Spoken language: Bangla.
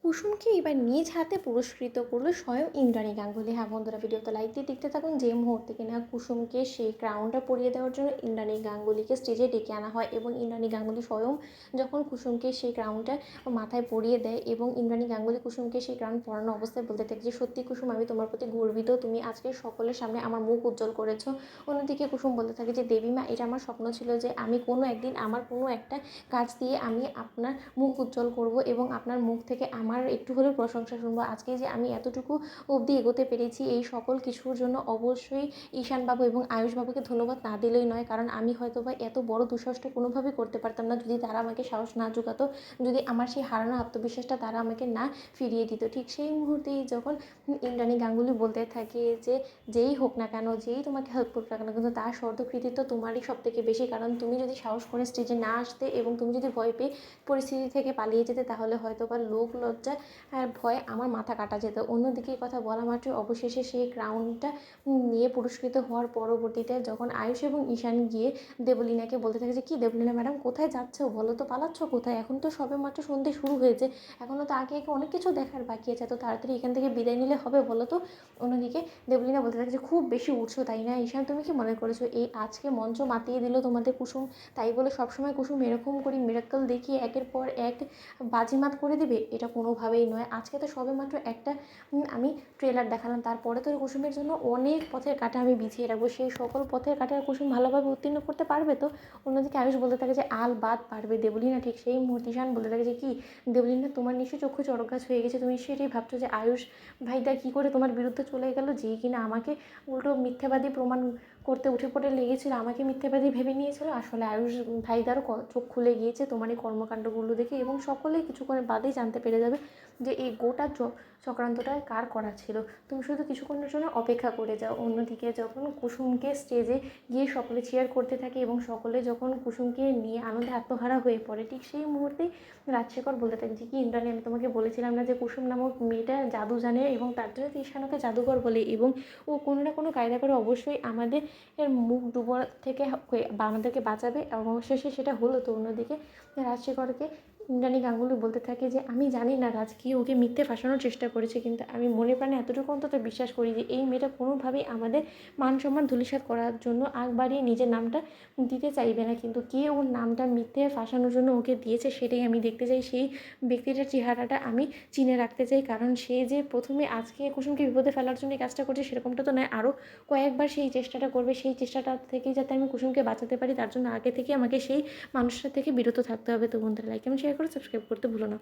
কুসুমকে এবার নিজ হাতে পুরস্কৃত করলো স্বয়ং ইন্দ্রাণী গাঙ্গুলি। হ্যাঁ বন্ধুরা, ভিডিওতে লাইক দিয়ে দেখতে থাকুন। যে মুহূর্তে কিনা কুসুমকে সেই ক্রাউনটা পরিয়ে দেওয়ার জন্য ইন্দ্রাণী গাঙ্গুলিকে স্টেজে ডেকে আনা হয় এবং ইন্দ্রাণী গাঙ্গুলি স্বয়ং যখন কুসুমকে সেই ক্রাউনটা মাথায় পরিয়ে দেয় এবং ইন্দ্রাণী গাঙ্গুলি কুসুমকে সেই ক্রাউন পরানো অবস্থায় বলতে থাকে যে সত্যি কুসুম, আমি তোমার প্রতি গর্বিত, তুমি আজকে সকলের সামনে আমার মুখ উজ্জ্বল করেছো। অন্যদিকে কুসুম বলতে থাকে যে দেবীমা, এটা আমার স্বপ্ন ছিল যে আমি কোনো একদিন আমার কোনো একটা কাজ দিয়ে আমি আপনার মুখ উজ্জ্বল করব এবং আপনার মুখ থেকে আমার একটু হলেও প্রশংসা শুনবো। আজকে যে আমি এতটুকু অবধি এগোতে পেরেছি, এই সকল কিছুর জন্য অবশ্যই ঈশানবাবু এবং আয়ুষবাবুকে ধন্যবাদ না দিলেই নয়, কারণ আমি হয়তো বা এত বড় দুঃসাহসটা কোনোভাবেই করতে পারতাম না যদি তারা আমাকে সাহস না জোগাতো, যদি আমার সেই হারানো আত্মবিশ্বাসটা তারা আমাকে না ফিরিয়ে দিত। ঠিক সেই মুহূর্তেই যখন ইন্দ্রাণী গাঙ্গুলি বলতে থাকে যে যেই হোক না কেন, যেই তোমাকে হেল্প করুক না কেন, কিন্তু তার কৃতিত্ব তোমারই সব থেকে বেশি, কারণ তুমি যদি সাহস করে স্টেজে না আসতে এবং তুমি যদি ভয় পেয়ে পরিস্থিতি থেকে পালিয়ে যেতে, তাহলে হয়তো বা লোক লজ্জা আর ভয়ে আমার মাথা কাটা যেত। অন্যদিকে এই কথা বলা মাত্রই অবশেষে সেই ক্রাউনটা নিয়ে পুরস্কৃত হওয়ার পরবর্তীতে যখন আয়ুষ এবং ঈশান গিয়ে দেবলীনাকে বলতে থাকে যে কি দেবলীনা ম্যাডাম, কোথায় যাচ্ছ বলো তো, পালাচ্ছ কোথায়? এখন তো সবে মাত্র সন্ধে শুরু হয়েছে, এখনও তো আগে আগে অনেক কিছু দেখার বাকি আছে, তো তাড়াতাড়ি এখান থেকে বিদায় নিলে হবে বলো তো। অন্যদিকে দেবলীনা বলতে থাকে যে খুব বেশি উঠছো তাই না ঈশান, তুমি কি মনে করেছো এই আজকে মঞ্চ মাতিয়ে দিল তোমাদের কুসুম, তাই বলে সবসময় কুসুম এরকম করে মিরাক্কেল দেখিয়ে একের পর এক বাজিমাত করে দেবে? এটা কোনোভাবেই নয়। আজকে তো সবেমাত্র একটা আমি ট্রেলার দেখালাম, তারপরে তো কুসুমের জন্য অনেক পথের কাঁটা আমি বিছিয়ে রাখবো, সেই সকল পথের কাঁটা কুসুম ভালোভাবে উত্তীর্ণ করতে পারবে তো? অন্যদিকে আয়ুষ বলতে থাকে যে আল বাদ পারবে। দেবলীনা ঠিক সেই মুহূর্তে ঈশান বলতে থাকে যে কি দেবলীনা, তোমার নিশ্চয়ই চক্ষু চড়ক গাছ হয়ে গেছে, তুমি সেটাই ভাবছো যে আয়ুষ ভাইদা কী করে তোমার বিরুদ্ধে চলে গেল, যেই কিনা আমাকে উল্টো মিথ্যাবাদী প্রমাণ করতে উঠে পড়ে লেগেছিল, আমাকে মিথ্যাবাদী ভেবে নিয়েছিল। আসলে আয়ুষ ভাইদারও চোখ খুলে গিয়েছে তোমার এই কর্মকাণ্ডগুলো দেখে, এবং সকলেই কিছুক্ষণ বাদেই জানতে পেরে যাবে যে এই গোটা চক্রান্তটা কার করা ছিল। তুমি শুধু কিছুক্ষণের জন্য অপেক্ষা করে যাও। অন্যদিকে যখন কুসুমকে স্টেজে গিয়ে সকলে চেয়ার করতে থাকে এবং সকলে যখন কুসুমকে নিয়ে আনন্দে আত্মহারা হয়ে পড়ে, ঠিক সেই মুহূর্তেই রাজশেখর বলতে থাকে যে কি ইন্দ্রাণী, আমি তোমাকে বলেছিলাম না যে কুসুম নামক মেয়েটা জাদু জানে এবং তার জন্য ঈশানকে জাদুকর বলে, এবং ও কোনো না কোনো কায়দা করে অবশ্যই আমাদের মুখ ডুবো থেকে বা আমাদেরকে বাঁচাবে, অবশেষে সেটা হলো। তো অন্যদিকে রাজশেখরকে ইন্দ্রাণী গাঙ্গুলি বলতে থাকে যে আমি জানি না রাজ কি ওকে মিথ্যে ফাঁসানোর চেষ্টা করেছে, কিন্তু আমি মনে প্রাণে এতটুকু অন্তত বিশ্বাস করি যে এই মেয়েটা কোনোভাবেই আমাদের মান সম্মান ধূলিসাৎ করার জন্য আগ বাড়িয়ে নিজের নামটা দিতে চাইবে না, কিন্তু কে ওর নামটা মিথ্যে ফাঁসানোর জন্য ওকে দিয়েছে সেটাই আমি দেখতে চাই। সেই ব্যক্তিটার চেহারাটা আমি চিনে রাখতে চাই, কারণ সে যে প্রথমে আজকে কুসুমকে বিপদে ফেলার জন্য কাজটা করছে সেরকমটা তো নয়, আরও কয়েকবার সেই চেষ্টাটা করবে, সেই চেষ্টাটা থেকেই যাতে আমি কুসুমকে বাঁচাতে পারি তার জন্য আগে থেকে আমাকে সেই মানুষটার থেকে বিরত থাকতে হবে। তো বন্ধুরা লাইক এবং শেয়ার করে সাবস্ক্রাইব করতে ভুলো না।